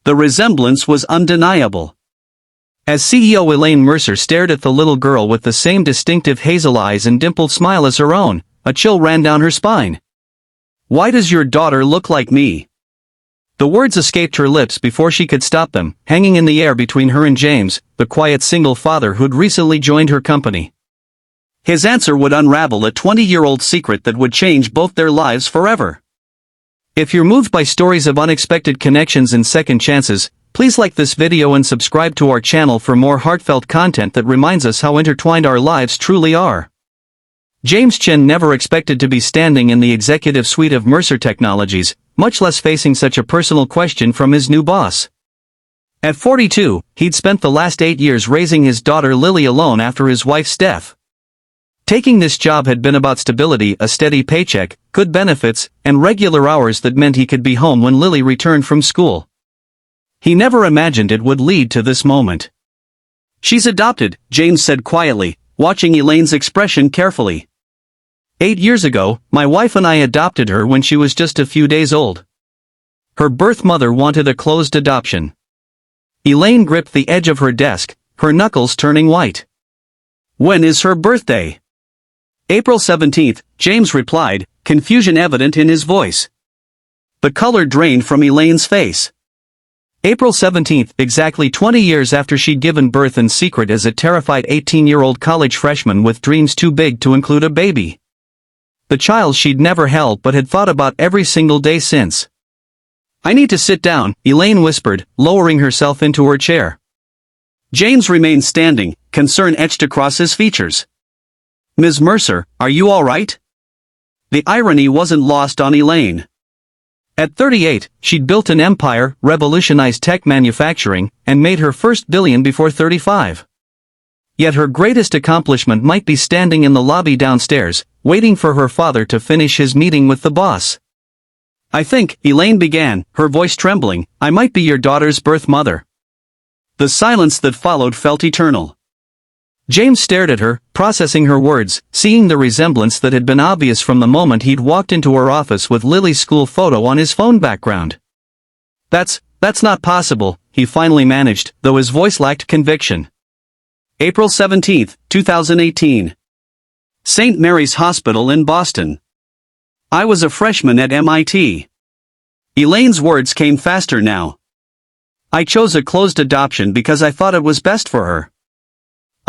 The resemblance was undeniable. As CEO Elaine Mercer stared at the little girl with the same distinctive hazel eyes and dimpled smile as her own, a chill ran down her spine. "Why does your daughter look like me?" The words escaped her lips before she could stop them, hanging in the air between her and James, the quiet single father who'd recently joined her company. His answer would unravel a 20-year-old secret that would change both their lives forever. If you're moved by stories of unexpected connections and second chances, please like this video and subscribe to our channel for more heartfelt content that reminds us how intertwined our lives truly are. James Chen never expected to be standing in the executive suite of Mercer Technologies, much less facing such a personal question from his new boss. At 42, he'd spent the last 8 years raising his daughter Lily alone after his wife's death. Taking this job had been about stability, a steady paycheck, good benefits, and regular hours that meant he could be home when Lily returned from school. He never imagined it would lead to this moment. "She's adopted," James said quietly, watching Elaine's expression carefully. "8 years ago, my wife and I adopted her when she was just a few days old. Her birth mother wanted a closed adoption." Elaine gripped the edge of her desk, her knuckles turning white. "When is her birthday?" "April 17th, James replied, confusion evident in his voice. The color drained from Elaine's face. April 17th, exactly 20 years after she'd given birth in secret as a terrified 18-year-old college freshman with dreams too big to include a baby. The child she'd never held but had thought about every single day since. "I need to sit down," Elaine whispered, lowering herself into her chair. James remained standing, concern etched across his features. "Ms. Mercer, are you all right?" The irony wasn't lost on Elaine. At 38, she'd built an empire, revolutionized tech manufacturing, and made her first billion before 35. Yet her greatest accomplishment might be standing in the lobby downstairs, waiting for her father to finish his meeting with the boss. "I think," Elaine began, her voice trembling, "I might be your daughter's birth mother." The silence that followed felt eternal. James stared at her, processing her words, seeing the resemblance that had been obvious from the moment he'd walked into her office with Lily's school photo on his phone background. That's not possible," he finally managed, though his voice lacked conviction. April 17th, 2018. St. Mary's Hospital in Boston. "I was a freshman at MIT. Elaine's words came faster now. "I chose a closed adoption because I thought it was best for her.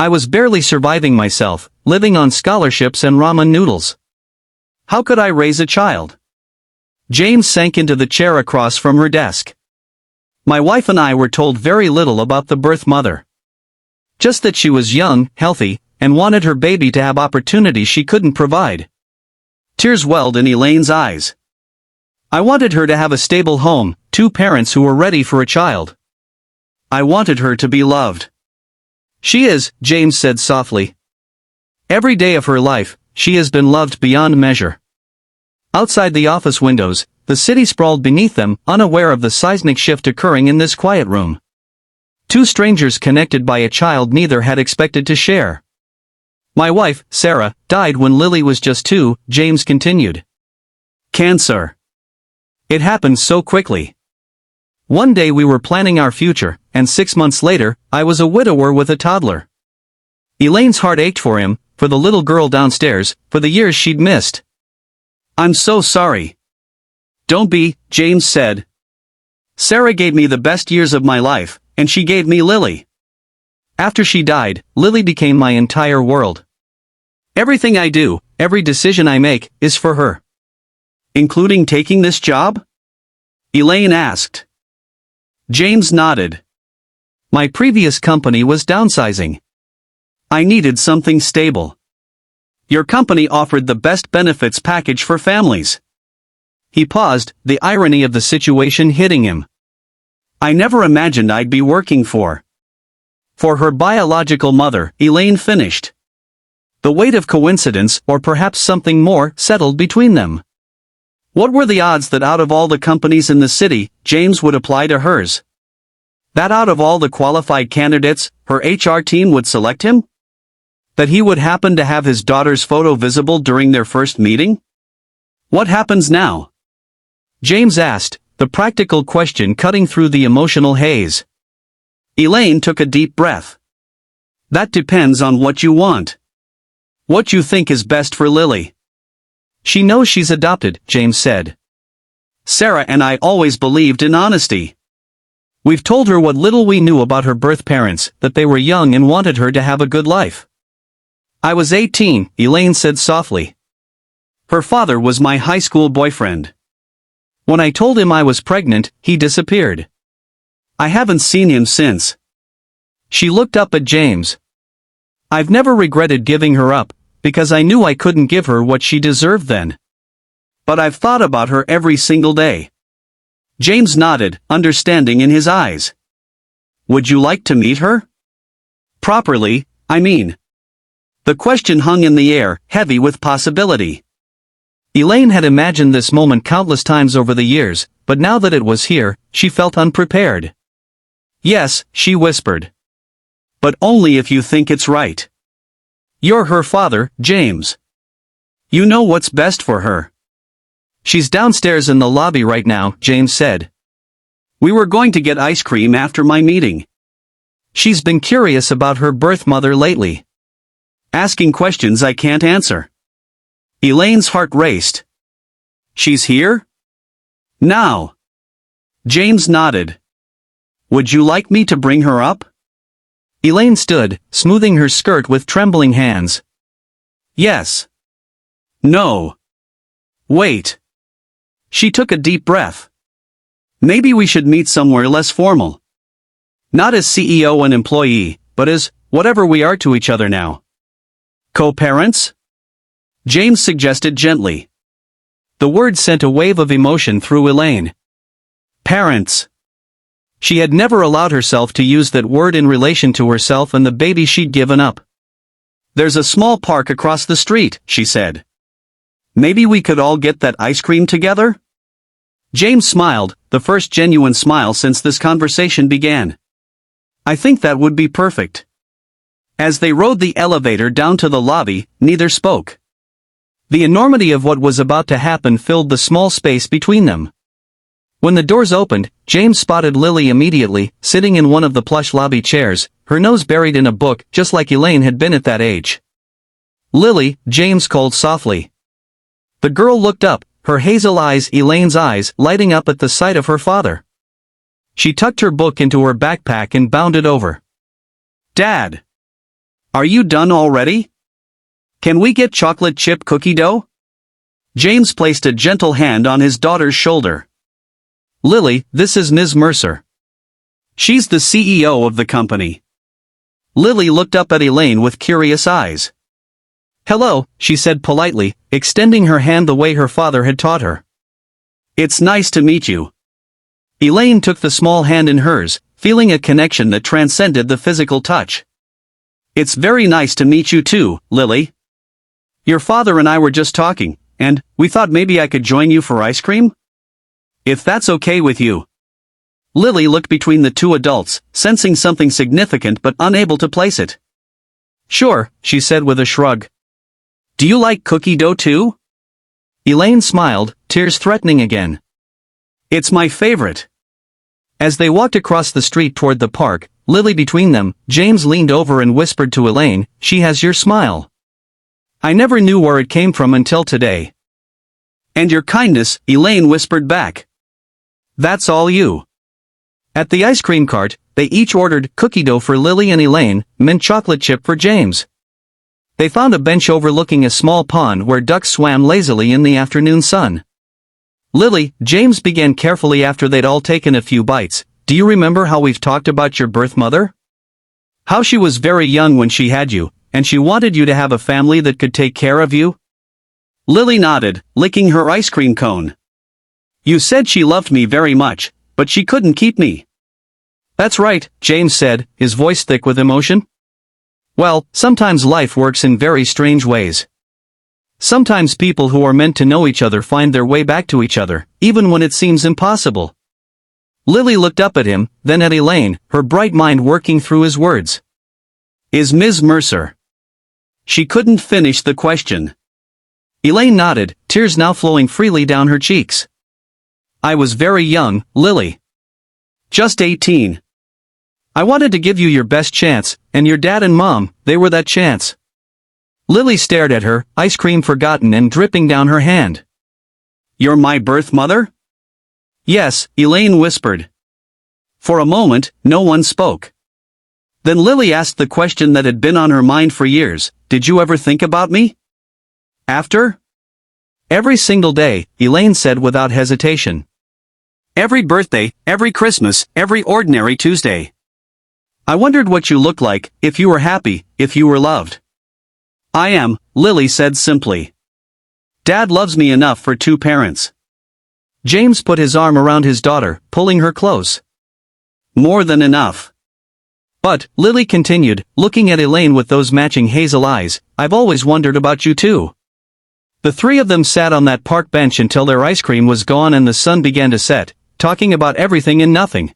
I was barely surviving myself, living on scholarships and ramen noodles. How could I raise a child?" James sank into the chair across from her desk. "My wife and I were told very little about the birth mother. Just that she was young, healthy, and wanted her baby to have opportunities she couldn't provide." Tears welled in Elaine's eyes. "I wanted her to have a stable home, 2 parents who were ready for a child. I wanted her to be loved." "She is," James said softly. "Every day of her life, she has been loved beyond measure." Outside the office windows, the city sprawled beneath them, unaware of the seismic shift occurring in this quiet room. 2 strangers connected by a child neither had expected to share. "My wife, Sarah, died when Lily was just 2, James continued. "Cancer. It happened so quickly. One day we were planning our future, and 6 months later, I was a widower with a toddler." Elaine's heart ached for him, for the little girl downstairs, for the years she'd missed. "I'm so sorry." "Don't be," James said. "Sarah gave me the best years of my life, and she gave me Lily. After she died, Lily became my entire world. Everything I do, every decision I make, is for her." "Including taking this job?" Elaine asked. James nodded. "My previous company was downsizing. I needed something stable. Your company offered the best benefits package for families." He paused, the irony of the situation hitting him. "I never imagined I'd be working for her biological mother," Elaine finished. The weight of coincidence, or perhaps something more, settled between them. What were the odds that out of all the companies in the city, James would apply to hers? That out of all the qualified candidates, her HR team would select him? That he would happen to have his daughter's photo visible during their first meeting? "What happens now?" James asked, the practical question cutting through the emotional haze. Elaine took a deep breath. That depends on what you want. What you think is best for Lily. She knows she's adopted, James said. Sarah and I always believed in honesty. We've told her what little we knew about her birth parents, that they were young and wanted her to have a good life. I was 18, Elaine said softly. Her father was my high school boyfriend. When I told him I was pregnant, he disappeared. I haven't seen him since. She looked up at James. I've never regretted giving her up, because I knew I couldn't give her what she deserved then. But I've thought about her every single day. James nodded, understanding in his eyes. Would you like to meet her? Properly, I mean. The question hung in the air, heavy with possibility. Elaine had imagined this moment countless times over the years, but now that it was here, she felt unprepared. Yes, she whispered. But only if you think it's right. You're her father, James. You know what's best for her. She's downstairs in the lobby right now, James said. We were going to get ice cream after my meeting. She's been curious about her birth mother lately. Asking questions I can't answer. Elaine's heart raced. She's here? Now. James nodded. Would you like me to bring her up? Elaine stood, smoothing her skirt with trembling hands. Yes. No. Wait. She took a deep breath. Maybe we should meet somewhere less formal. Not as CEO and employee, but as whatever we are to each other now. Co-parents? James suggested gently. The word sent a wave of emotion through Elaine. Parents. She had never allowed herself to use that word in relation to herself and the baby she'd given up. There's a small park across the street, she said. Maybe we could all get that ice cream together? James smiled, the first genuine smile since this conversation began. I think that would be perfect. As they rode the elevator down to the lobby, neither spoke. The enormity of what was about to happen filled the small space between them. When the doors opened, James spotted Lily immediately, sitting in one of the plush lobby chairs, her nose buried in a book, just like Elaine had been at that age. Lily, James called softly. The girl looked up, her hazel eyes, Elaine's eyes, lighting up at the sight of her father. She tucked her book into her backpack and bounded over. Dad! Are you done already? Can we get chocolate chip cookie dough? James placed a gentle hand on his daughter's shoulder. Lily, this is Ms. Mercer. She's the CEO of the company. Lily looked up at Elaine with curious eyes. Hello, she said politely, extending her hand the way her father had taught her. It's nice to meet you. Elaine took the small hand in hers, feeling a connection that transcended the physical touch. It's very nice to meet you too, Lily. Your father and I were just talking, and we thought maybe I could join you for ice cream? If that's okay with you. Lily looked between the two adults, sensing something significant but unable to place it. Sure, she said with a shrug. Do you like cookie dough too? Elaine smiled, tears threatening again. It's my favorite. As they walked across the street toward the park, Lily between them, James leaned over and whispered to Elaine, she has your smile. I never knew where it came from until today. And your kindness, Elaine whispered back. That's all you. At the ice cream cart, they each ordered cookie dough for Lily and Elaine, mint chocolate chip for James. They found a bench overlooking a small pond where ducks swam lazily in the afternoon sun. Lily, James began carefully after they'd all taken a few bites, do you remember how we've talked about your birth mother? How she was very young when she had you, and she wanted you to have a family that could take care of you? Lily nodded, licking her ice cream cone. You said she loved me very much, but she couldn't keep me. That's right, James said, his voice thick with emotion. Well, sometimes life works in very strange ways. Sometimes people who are meant to know each other find their way back to each other, even when it seems impossible. Lily looked up at him, then at Elaine, her bright mind working through his words. Is Ms. Mercer? She couldn't finish the question. Elaine nodded, tears now flowing freely down her cheeks. I was very young, Lily. Just 18. I wanted to give you your best chance, and your dad and mom, they were that chance. Lily stared at her, ice cream forgotten and dripping down her hand. You're my birth mother? Yes, Elaine whispered. For a moment, no one spoke. Then Lily asked the question that had been on her mind for years, did you ever think about me? After? Every single day, Elaine said without hesitation. Every birthday, every Christmas, every ordinary Tuesday. I wondered what you looked like, if you were happy, if you were loved. I am, Lily said simply. Dad loves me enough for two parents. James put his arm around his daughter, pulling her close. More than enough. But, Lily continued, looking at Elaine with those matching hazel eyes, I've always wondered about you too. The three of them sat on that park bench until their ice cream was gone and the sun began to set, talking about everything and nothing.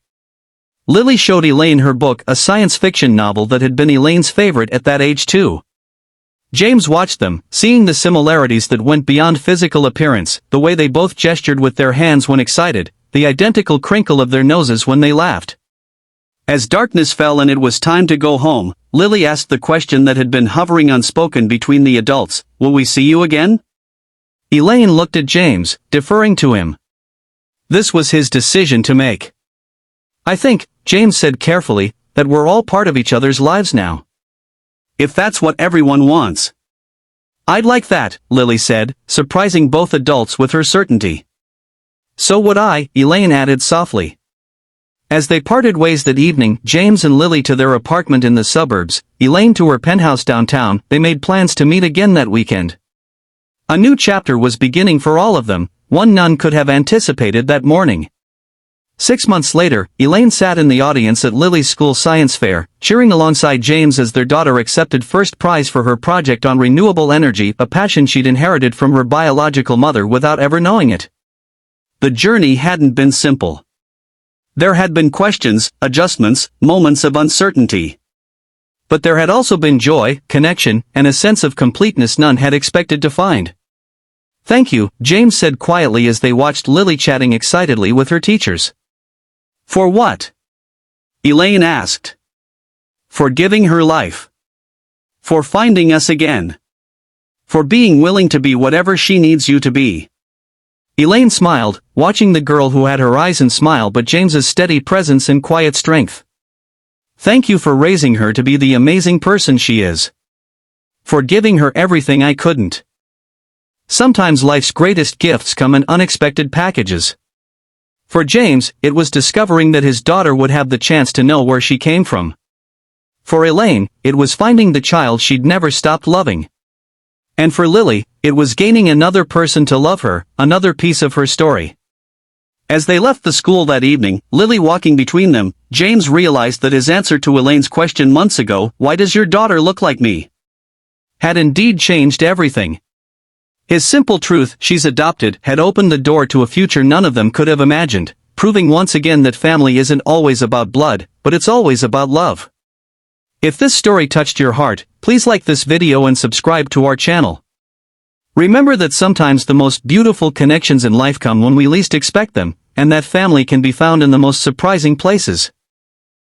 Lily showed Elaine her book, a science fiction novel that had been Elaine's favorite at that age too. James watched them, seeing the similarities that went beyond physical appearance, the way they both gestured with their hands when excited, the identical crinkle of their noses when they laughed. As darkness fell and it was time to go home, Lily asked the question that had been hovering unspoken between the adults, will we see you again? Elaine looked at James, deferring to him. This was his decision to make. I think, James said carefully, that we're all part of each other's lives now. If that's what everyone wants. I'd like that, Lily said, surprising both adults with her certainty. So would I, Elaine added softly. As they parted ways that evening, James and Lily to their apartment in the suburbs, Elaine to her penthouse downtown, they made plans to meet again that weekend. A new chapter was beginning for all of them, one none could have anticipated that morning. 6 months later, Elaine sat in the audience at Lily's school science fair, cheering alongside James as their daughter accepted first prize for her project on renewable energy, a passion she'd inherited from her biological mother without ever knowing it. The journey hadn't been simple. There had been questions, adjustments, moments of uncertainty. But there had also been joy, connection, and a sense of completeness none had expected to find. Thank you, James said quietly as they watched Lily chatting excitedly with her teachers. For what? Elaine asked. For giving her life. For finding us again. For being willing to be whatever she needs you to be. Elaine smiled, watching the girl who had her eyes and smile but James's steady presence and quiet strength. Thank you for raising her to be the amazing person she is. For giving her everything I couldn't. Sometimes life's greatest gifts come in unexpected packages. For James, it was discovering that his daughter would have the chance to know where she came from. For Elaine, it was finding the child she'd never stopped loving. And for Lily, it was gaining another person to love her, another piece of her story. As they left the school that evening, Lily walking between them, James realized that his answer to Elaine's question months ago, why does your daughter look like me? Had indeed changed everything. His simple truth, she's adopted, had opened the door to a future none of them could have imagined, proving once again that family isn't always about blood, but it's always about love. If this story touched your heart, please like this video and subscribe to our channel. Remember that sometimes the most beautiful connections in life come when we least expect them, and that family can be found in the most surprising places.